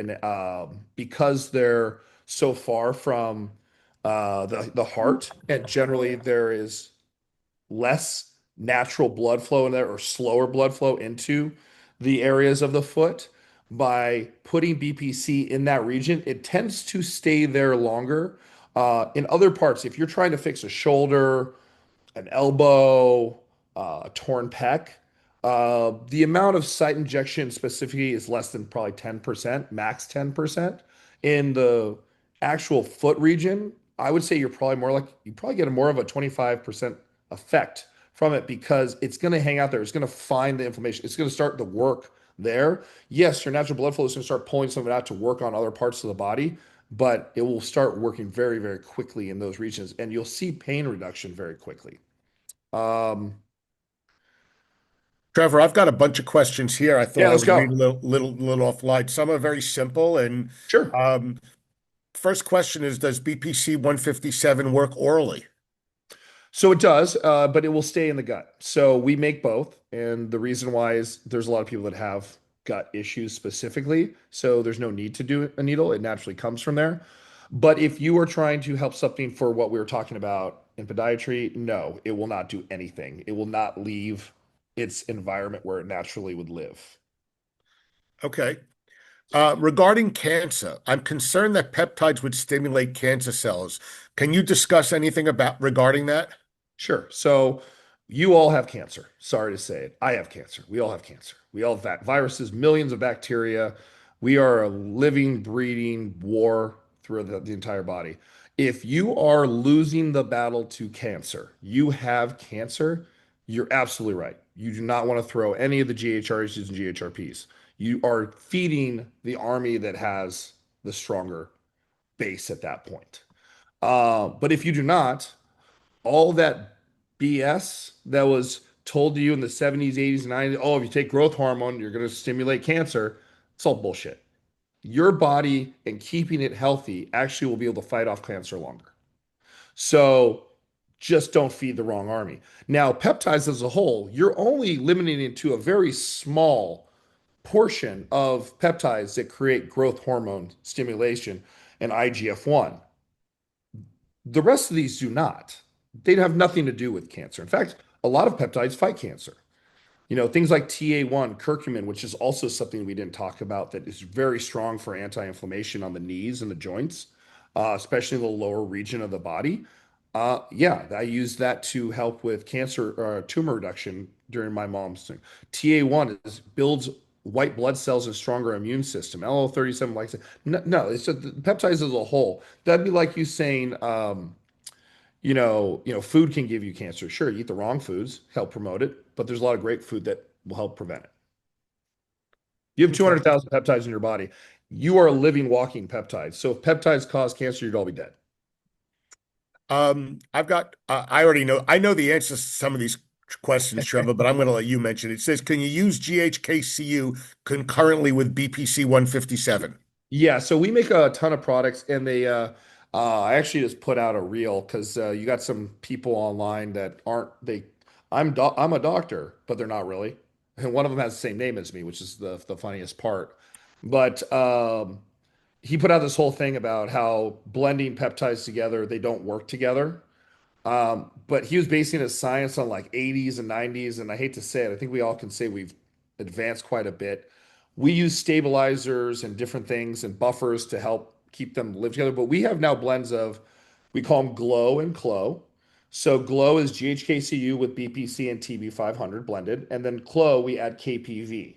Speaker 2: because they're so far from the heart, and generally there is less natural blood flow in there or slower blood flow into the areas of the foot. By putting BPC in that region, it tends to stay there longer. In other parts, if you're trying to fix a shoulder, an elbow, a torn pec. The amount of site injection specifically is less than probably 10%, max 10%. In the actual foot region, I would say you probably get a more of a 25% effect from it because it's going to hang out there. It's going to find the inflammation. It's going to start the work there. Yes, your natural blood flow is going to start pulling some of it out to work on other parts of the body, but it will start working very, very quickly in those regions, and you'll see pain reduction very quickly. Um,
Speaker 1: Trevor, I've got a bunch of questions here. I
Speaker 2: yeah,
Speaker 1: thought I
Speaker 2: let's
Speaker 1: would read
Speaker 2: go.
Speaker 1: a little offline. Some are very simple. And
Speaker 2: Sure.
Speaker 1: um, first question is, does BPC 157 work orally?
Speaker 2: So it does, but it will stay in the gut. So we make both. And the reason why is there's a lot of people that have gut issues specifically. So there's no need to do a needle. It naturally comes from there. But if you are trying to help something for what we were talking about in podiatry, no, it will not do anything. It will not leave its environment where it naturally would live.
Speaker 1: Okay. Regarding cancer, I'm concerned that peptides would stimulate cancer cells. Can you discuss anything about regarding that?
Speaker 2: Sure. So you all have cancer. Sorry to say it. I have cancer. We all have cancer. We all have viruses, millions of bacteria. We are a living, breeding war through the entire body. If you are losing the battle to cancer, you have cancer, you're absolutely right. You do not want to throw any of the GHRs and GHRPs. You are feeding the army that has the stronger base at that point. But if you do not, all that BS that was told to you in the 70s, 80s, and 90s, oh, if you take growth hormone, you're going to stimulate cancer. It's all bullshit. Your body and keeping it healthy actually will be able to fight off cancer longer. So just don't feed the wrong army. Now, peptides as a whole, you're only limiting it to a very small portion of peptides that create growth hormone stimulation and IGF-1. The rest of these do not. They have nothing to do with cancer. In fact, a lot of peptides fight cancer. Things like TA1, curcumin, which is also something we didn't talk about that is very strong for anti-inflammation on the knees and the joints, especially the lower region of the body. Yeah, I use that to help with cancer tumor reduction during my mom's thing. Builds white blood cells and stronger immune system. LL37 likes it. No, no, it's the peptides as a whole. That'd be like you saying, food can give you cancer. Sure, you eat the wrong foods, help promote it, but there's a lot of great food that will help prevent it. You have
Speaker 1: Okay.
Speaker 2: 200,000 peptides in your body. You are a living, walking peptide. So if peptides cause cancer, you'd all be dead.
Speaker 1: I already know, I know the answers to some of these, questions, Trevor, but I'm going to let you mention it. It says, can you use GHK-Cu concurrently with BPC 157?
Speaker 2: Yeah, so we make a ton of products, and I actually just put out a reel because you got some people online that aren't they. I'm a doctor, but they're not really, and one of them has the same name as me, which is the funniest part. But he put out this whole thing about how blending peptides together, they don't work together. But he was basing his science on like 80s and 90s, and I hate to say it, I think we all can say we've advanced quite a bit. We use stabilizers and different things and buffers to help keep them live together, but we have now blends of, we call them Glow and Clo. So Glow is GHKCU with BPC and TB500 blended, and then Clo we add KPV.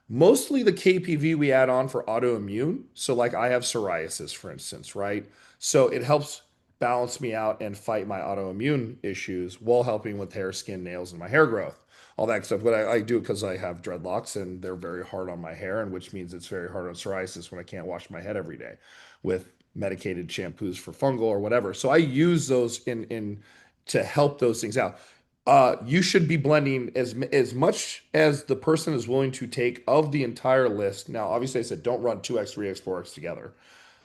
Speaker 2: Mostly the KPV we add on for autoimmune. So like I have psoriasis, for instance, right? So it helps balance me out and fight my autoimmune issues while helping with hair, skin, nails, and my hair growth. All that stuff. But I do it because I have dreadlocks and they're very hard on my hair, and which means it's very hard on psoriasis when I can't wash my head every day with medicated shampoos for fungal or whatever. So I use those in to help those things out. You should be blending as much as the person is willing to take of the entire list. Now, obviously, I said don't run 2x, 3x, 4x together,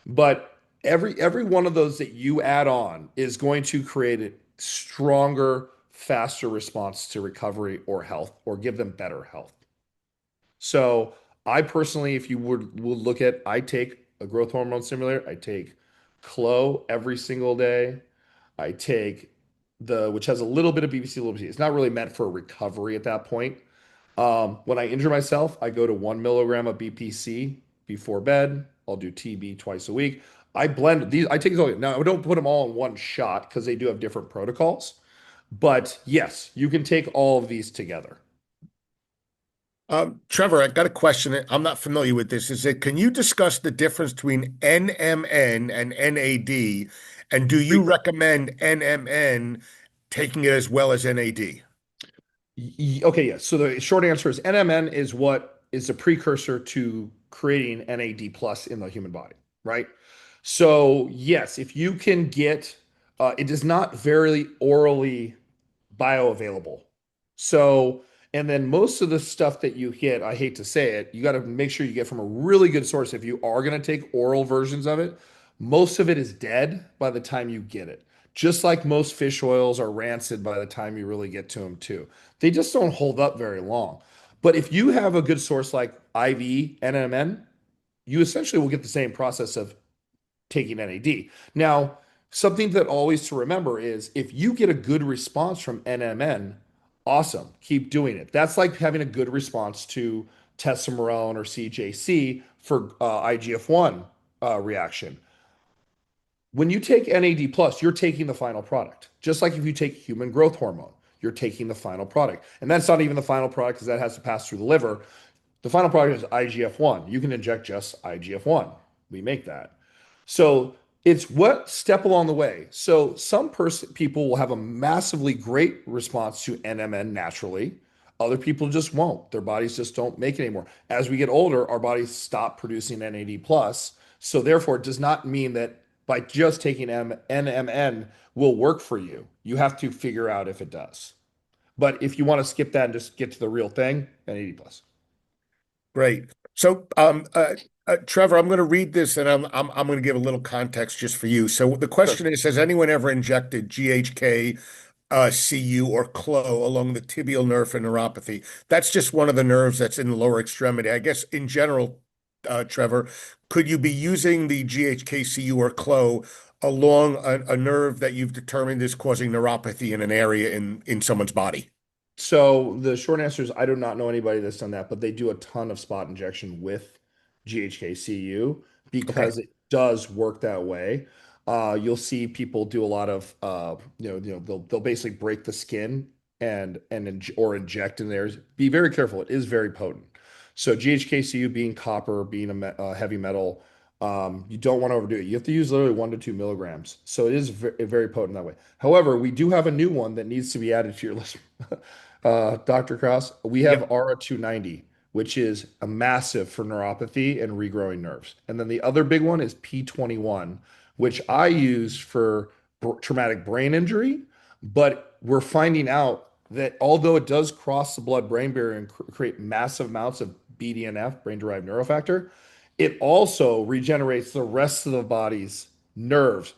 Speaker 2: but every one of those that you add on is going to create a stronger, faster response to recovery or health, or give them better health. So I personally, if you would look at, I take a growth hormone stimulator, I take Clo every single day. I take which has a little bit of BBC, a little bit. It's not really meant for recovery at that point. When I injure myself, I go to 1 milligram of BPC before bed. I'll do TB twice a week. I blend these. I take these all. Now I don't put them all in one shot because they do have different protocols. But yes, you can take all of these together.
Speaker 1: Trevor, I got a question. I'm not familiar with this. Is it, can you discuss the difference between NMN and NAD? And do you recommend NMN taking it as well as NAD?
Speaker 2: Okay, yes. So the short answer is NMN is what is a precursor to creating NAD plus in the human body, right? So yes, if you can get, it is not very orally bioavailable. So, and then most of the stuff that you get, I hate to say it, you got to make sure you get from a really good source. If you are going to take oral versions of it, most of it is dead by the time you get it. Just like most fish oils are rancid by the time you really get to them, too. They just don't hold up very long. But if you have a good source like IV NMN, you essentially will get the same process of taking NAD. Now, something that always to remember is if you get a good response from NMN, awesome, keep doing it. That's like having a good response to testosterone or CJC for IGF-1 reaction. When you take NAD plus, you're taking the final product. Just like if you take human growth hormone, you're taking the final product. And that's not even the final product because that has to pass through the liver. The final product is IGF-1. You can inject just IGF-1. We make that. So it's what step along the way. So some people will have a massively great response to NMN naturally. Other people just won't. Their bodies just don't make it anymore. As we get older, our bodies stop producing NAD plus. So therefore, it does not mean that by just taking NMN will work for you. You have to figure out if it does. But if you want to skip that and just get to the real thing, NAD plus.
Speaker 1: Great. So, Trevor, I'm going to read this, and I'm going to give a little context just for you. So the
Speaker 2: Sure.
Speaker 1: question is, has anyone ever injected GHK, CU, or CLO along the tibial nerve for neuropathy? That's just one of the nerves that's in the lower extremity. I guess in general, Trevor, could you be using the GHK, CU, or CLO along a nerve that you've determined is causing neuropathy in an area in someone's body?
Speaker 2: So the short answer is I do not know anybody that's done that, but they do a ton of spot injection with GHK-Cu
Speaker 1: Okay.
Speaker 2: because it does work that way. You'll see people do a lot of they'll basically break the skin or inject in there. Be very careful. It is very potent. So GHK-Cu being copper, being a heavy metal, you don't want to overdo it. You have to use literally 1 to 2 milligrams. So it is very potent that way. However, we do have a new one that needs to be added to your list. Dr. Kraus, we have
Speaker 1: Yep.
Speaker 2: ARA 290, which is a massive for neuropathy and regrowing nerves. And then the other big one is P21, which I use for traumatic brain injury. But we're finding out that although it does cross the blood-brain barrier and create massive amounts of BDNF, brain-derived neurofactor, it also regenerates the rest of the body's nerves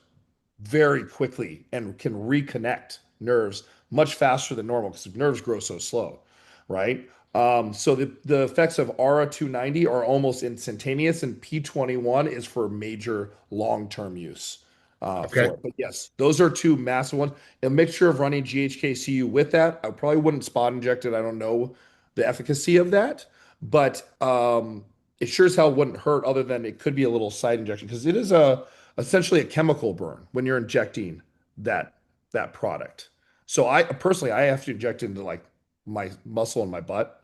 Speaker 2: very quickly and can reconnect nerves much faster than normal because nerves grow so slow, right? So the effects of ARA 290 are almost instantaneous, and P21 is for major long-term use
Speaker 1: Okay.
Speaker 2: for it. But yes, those are two massive ones. A mixture of running GHK-Cu with that, I probably wouldn't spot inject it. I don't know the efficacy of that, but it sure as hell wouldn't hurt other than it could be a little side injection because it is a essentially a chemical burn when you're injecting that that product. So I personally I have to inject into like my muscle in my butt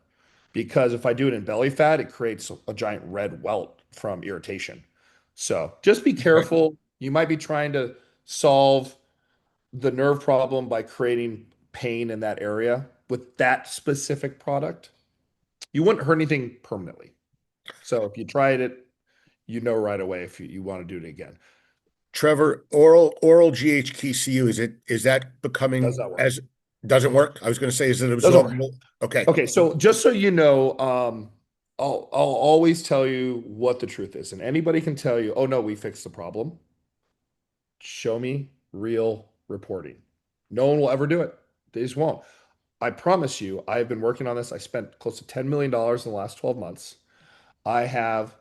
Speaker 2: because if I do it in belly fat, it creates a giant red welt from irritation. So just be
Speaker 1: Okay.
Speaker 2: careful. You might be trying to solve the nerve problem by creating pain in that area with that specific product. You wouldn't hurt anything permanently. So if you tried it, you know right away if you want to do it again.
Speaker 1: Trevor, oral GHQ-Cu, is that
Speaker 2: Does
Speaker 1: becoming
Speaker 2: that work?
Speaker 1: as doesn't work? I was going to say, is it
Speaker 2: Doesn't work.
Speaker 1: absorbable? Okay.
Speaker 2: Okay, so just so you know, I'll always tell you what the truth is, and anybody can tell you, oh no, we fixed the problem. Show me real reporting. No one will ever do it. They just won't. I promise you, I've been working on this. I spent close to $10 million in the last 12 months. I have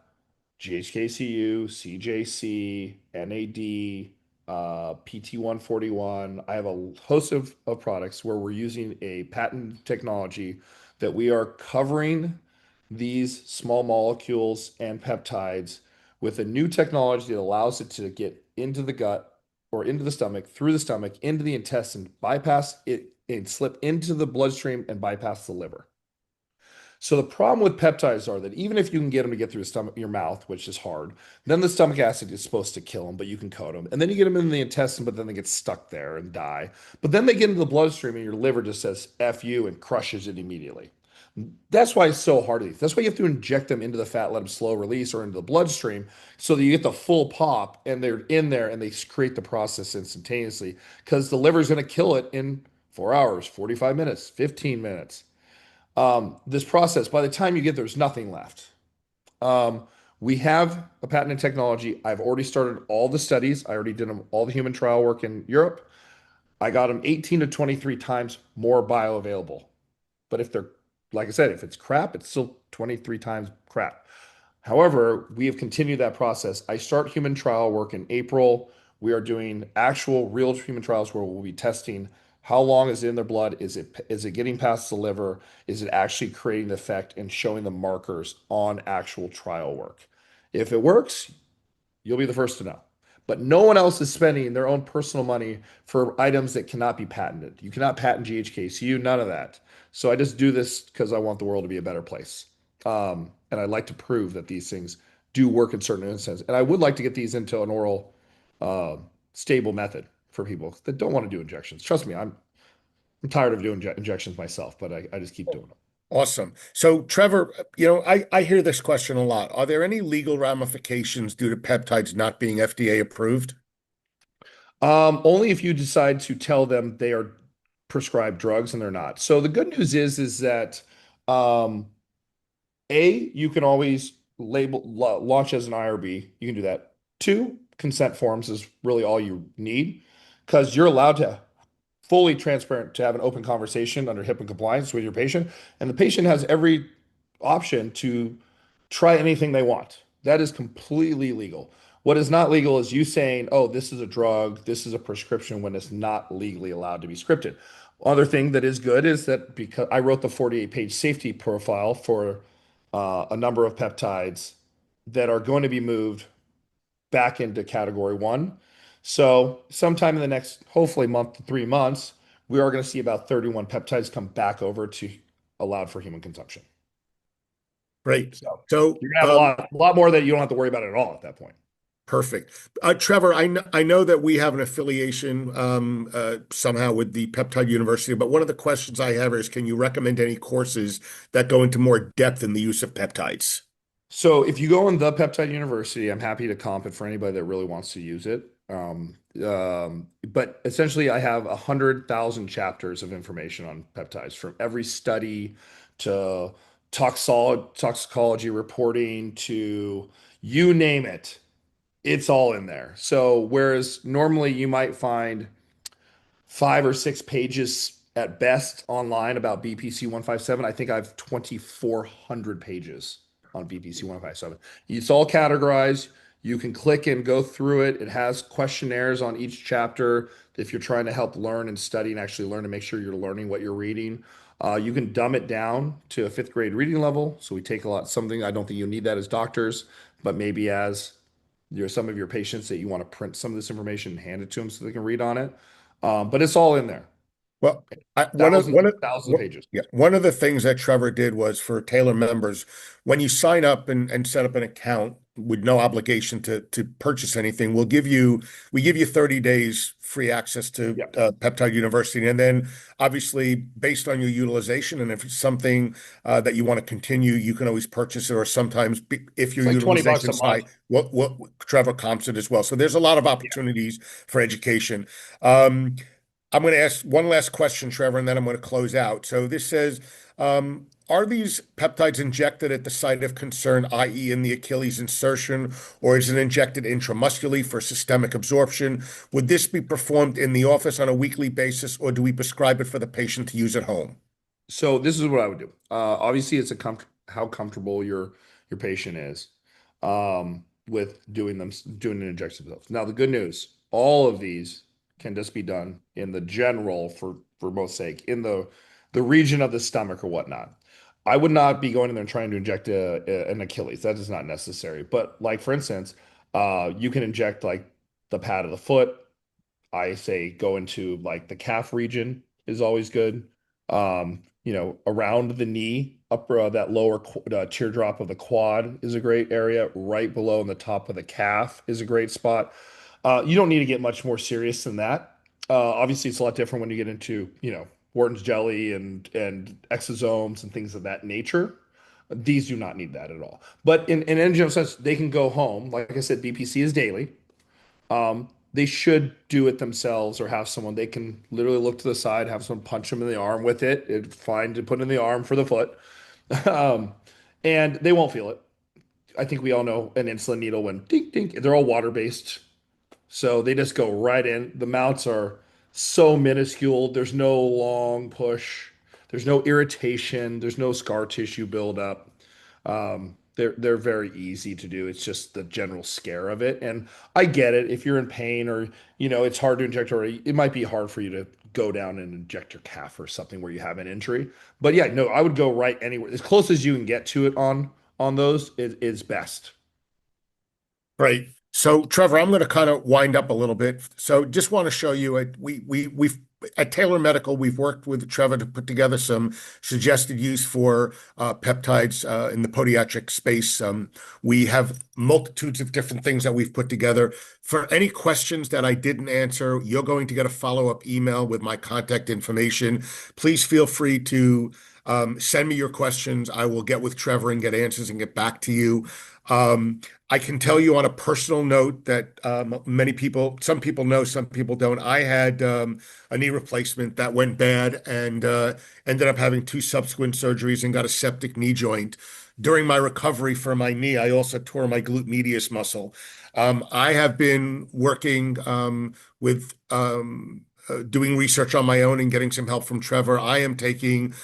Speaker 2: GHK-Cu, CJC, NAD, PT141. I have a host of products where we're using a patent technology that we are covering these small molecules and peptides with a new technology that allows it to get into the gut or into the stomach, through the stomach, into the intestine, bypass it, and slip into the bloodstream and bypass the liver. So the problem with peptides are that even if you can get them to get through the stomach, your mouth, which is hard, then the stomach acid is supposed to kill them, but you can coat them. And then you get them in the intestine, but then they get stuck there and die. But then they get into the bloodstream and your liver just says F you and crushes it immediately. That's why it's so hard to eat. That's why you have to inject them into the fat, let them slow release or into the bloodstream so that you get the full pop and they're in there and they create the process instantaneously because the liver is going to kill it in 4 hours, 45 minutes, 15 minutes. This process, by the time you get there's nothing left. Um, we have a patented technology. I've already started all the studies. I already did them, all the human trial work in Europe. I got them 18 to 23 times more bioavailable. But if they're, like I said, if it's crap, it's still 23 times crap. However, we have continued that process. I start human trial work in April. We are doing actual real human trials where we'll be testing how long is it in their blood? Is it getting past the liver? Is it actually creating the effect and showing the markers on actual trial work? If it works, you'll be the first to know. But no one else is spending their own personal money for items that cannot be patented. You cannot patent GHK-Cu, none of that. So I just do this because I want the world to be a better place. And I'd like to prove that these things do work in certain instances. And I would like to get these into an oral, stable method for people that don't want to do injections. Trust me, I'm tired of doing injections myself, but I just keep doing them.
Speaker 1: Awesome. So, Trevor, I hear this question a lot. Are there any legal ramifications due to peptides not being FDA approved?
Speaker 2: Only if you decide to tell them they are prescribed drugs and they're not. So the good news is that um, you can always launch as an IRB. You can do that. Two, consent forms is really all you need because you're allowed to fully transparent to have an open conversation under HIPAA compliance with your patient, and the patient has every option to try anything they want. That is completely legal. What is not legal is you saying, "Oh, this is a drug, this is a prescription," when it's not legally allowed to be scripted. Other thing that is good is that because I wrote the 48-page safety profile for a number of peptides that are going to be moved back into category one. So sometime in the next, hopefully month to 3 months, we are going to see about 31 peptides come back over to allowed for human consumption.
Speaker 1: Great.
Speaker 2: So
Speaker 1: So,
Speaker 2: you're gonna have a lot more that you don't have to worry about at all at that point.
Speaker 1: perfect. Trevor, I know that we have an affiliation somehow with the Peptide University, but one of the questions I have is, can you recommend any courses that go into more depth in the use of peptides?
Speaker 2: So if you go on the Peptide University, I'm happy to comp it for anybody that really wants to use it. But essentially, I have 100,000 chapters of information on peptides from every study to toxicology reporting to you name it. It's all in there. So whereas normally you might find 5 or 6 pages at best online about BPC 157. I think I have 2,400 pages on BPC 157. It's all categorized. You can click and go through it. It has questionnaires on each chapter if you're trying to help learn and study and actually learn to make sure you're learning what you're reading. You can dumb it down to a fifth grade reading level. So we take a lot, something I don't think you need that as doctors, but maybe as some of your patients that you want to print some of this information and hand it to them so they can read on it. But it's all in there.
Speaker 1: Well,
Speaker 2: Thousands and thousands of pages.
Speaker 1: yeah, one of the things that Trevor did was for Taylor members, when you sign up and set up an account with no obligation to purchase anything, we give you 30 days free access to
Speaker 2: Yeah.
Speaker 1: Peptide University, and then obviously based on your utilization, and if it's something that you want to continue, you can always purchase it, or sometimes if
Speaker 2: It's
Speaker 1: your
Speaker 2: like 20 bucks
Speaker 1: utilization
Speaker 2: a
Speaker 1: is high,
Speaker 2: month.
Speaker 1: what Trevor comps it as well. So there's a lot of
Speaker 2: Yeah.
Speaker 1: opportunities for education. Um, I'm going to ask one last question, Trevor, and then I'm going to close out. So this says, are these peptides injected at the site of concern, i.e., in the Achilles insertion, or is it injected intramuscularly for systemic absorption? Would this be performed in the office on a weekly basis, or do we prescribe it for the patient to use at home?
Speaker 2: So this is what I would do. Obviously, it's how comfortable your patient is with doing an injection themselves. Now, the good news, all of these can just be done in the general, for most sake, in the region of the stomach or whatnot. I would not be going in there and trying to inject an Achilles. That is not necessary. But like for instance, you can inject like the pad of the foot. I say go into like the calf region is always good. Around the knee, upper that lower teardrop of the quad is a great area. Right below in the top of the calf is a great spot. You don't need to get much more serious than that. Obviously, it's a lot different when you get into, Wharton's jelly and exosomes and things of that nature. These do not need that at all. But in any general sense, they can go home. Like I said, BPC is daily. They should do it themselves or have someone they can literally look to the side, have someone punch them in the arm with it. It's fine to put in the arm for the foot. Um, and they won't feel it. I think we all know an insulin needle when ding ding, they're all water based. So they just go right in. The mounts are so minuscule. There's no long push. There's no irritation. There's no scar tissue buildup. They're very easy to do. It's just the general scare of it. And I get it. If you're in pain or it's hard to inject, or it might be hard for you to go down and inject your calf or something where you have an injury. But yeah, no, I would go right anywhere as close as you can get to it on those is best.
Speaker 1: Right. So, Trevor, I'm going to kind of wind up a little bit. So, just want to show you we've at Taylor Medical, we've worked with Trevor to put together some suggested use for peptides in the podiatric space. We have multitudes of different things that we've put together. For any questions that I didn't answer, you're going to get a follow-up email with my contact information. Please feel free to send me your questions. I will get with Trevor and get answers and get back to you. Um, I can tell you on a personal note that some people know, some people don't. I had a knee replacement that went bad and ended up having two subsequent surgeries and got a septic knee joint. During my recovery for my knee, I also tore my glute medius muscle. I have been working with doing research on my own and getting some help from Trevor. I am taking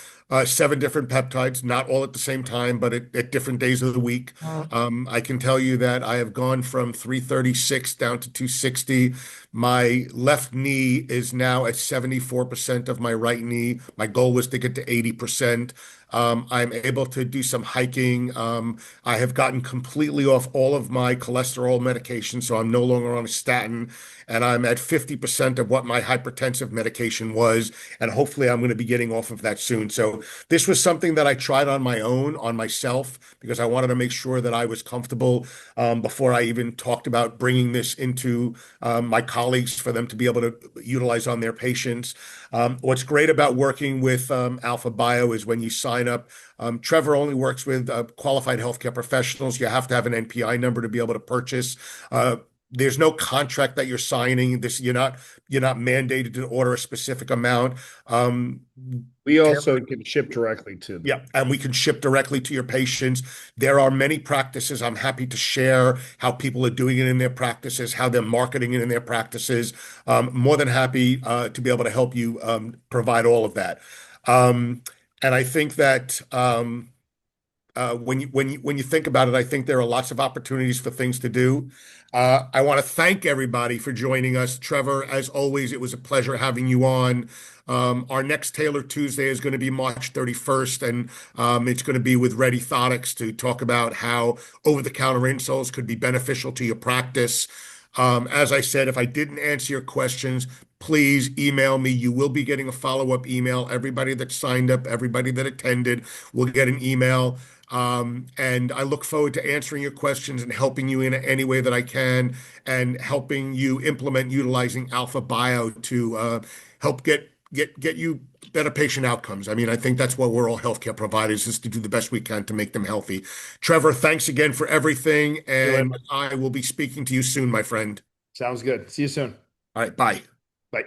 Speaker 1: 7 different peptides, not all at the same time, but at different days of the week. I can tell you that I have gone from 336 down to 260. My left knee is now at 74% of my right knee. My goal was to get to 80%. I'm able to do some hiking. I have gotten completely off all of my cholesterol medication, so I'm no longer on a statin, and I'm at 50% of what my hypertensive medication was, and hopefully I'm going to be getting off of that soon. So this was something that I tried on my own, on myself, because I wanted to make sure that I was comfortable before I even talked about bringing this into my colleagues for them to be able to utilize on their patients. What's great about working with Alpha Bio is when you sign up, Trevor only works with qualified healthcare professionals. You have to have an NPI number to be able to purchase. There's no contract that you're signing. You're not mandated to order a specific amount. Um,
Speaker 2: We also can ship directly to them.
Speaker 1: yeah, and we can ship directly to your patients. There are many practices. I'm happy to share how people are doing it in their practices, how they're marketing it in their practices. More than happy to be able to help you provide all of that. Um, and I think that when you think about it, I think there are lots of opportunities for things to do. I want to thank everybody for joining us. Trevor, as always, it was a pleasure having you on. Our next Taylor Tuesday is going to be March 31st, and it's going to be with Red Orthotics to talk about how over-the-counter insoles could be beneficial to your practice. As I said, if I didn't answer your questions, please email me. You will be getting a follow-up email. Everybody that signed up, everybody that attended will get an email. And I look forward to answering your questions and helping you in any way that I can, and helping you implement utilizing Alpha Bio to help get you better patient outcomes. I mean, I think that's what we're all healthcare providers, is to do the best we can to make them healthy. Trevor, thanks again for everything,
Speaker 2: See you later.
Speaker 1: and I will be speaking to you soon, my friend.
Speaker 2: Sounds good. See you soon.
Speaker 1: All right, bye.
Speaker 2: Bye.